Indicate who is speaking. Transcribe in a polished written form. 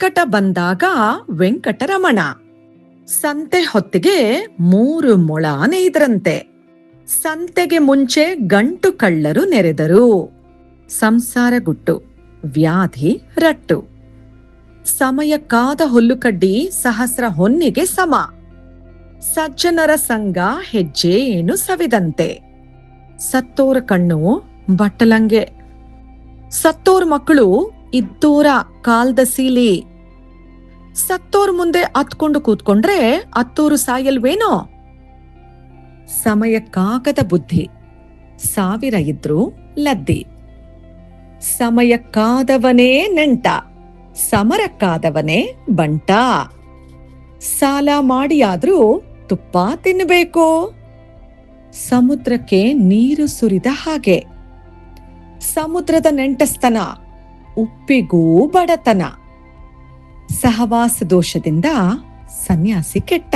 Speaker 1: ಸಂಕಟ ಬಂದಾಗ ವೆಂಕಟರಮಣ. ಸಂತೆ ಹೊತ್ತಿಗೆ 3 ಮೊಳ ನೇಯ್ದ್ರಂತೆ. ಸಂತೆಗೆ ಮುಂಚೆ ಗಂಟು ಕಳ್ಳರು ನೆರೆದರು. ಸಂಸಾರ ಗುಟ್ಟು, ವ್ಯಾಧಿ ರಟ್ಟು. ಸಮಯಕ್ಕಾದ ಹುಲ್ಲುಕಡ್ಡಿ ಸಹಸ್ರ ಹೊನ್ನಿಗೆ ಸಮ. ಸಜ್ಜನರ ಸಂಗ ಹೆಜ್ಜೆ ಏನು ಸವಿದಂತೆ. ಸತ್ತೋರ ಕಣ್ಣು ಬಟ್ಟಲಂಗೆ. ಸತ್ತೋರ್ ಮಕ್ಕಳು ಇದ್ದೋರ ಕಾಲ್ದ ಸೀಲಿ. ಸತ್ತೋರ್ ಮುಂದೆ ಅತ್ಕೊಂಡು ಕೂತ್ಕೊಂಡ್ರೆ ಅತ್ತೋರು ಸಾಯಲ್ವೇನೋ. ಸಮಯಕ್ಕಾಗದ ಬುದ್ಧಿ, 1000 ಇದ್ರು ಲದ್ದಿ. ಸಮಯಕ್ಕಾದವನೇ ನೆಂಟ, ಸಮರಕ್ಕಾದವನೇ ಬಂಟ. ಸಾಲ ಮಾಡಿಯಾದ್ರೂ ತುಪ್ಪ ತಿನ್ನಬೇಕು. ಸಮುದ್ರಕ್ಕೆ ನೀರು ಸುರಿದ ಹಾಗೆ. ಸಮುದ್ರದ ನೆಂಟಸ್ತನ, ಉಪ್ಪಿಗೂ ಬಡತನ. ಸಹವಾಸ ದೋಷದಿಂದ ಸನ್ಯಾಸಿ ಕೆಟ್ಟ.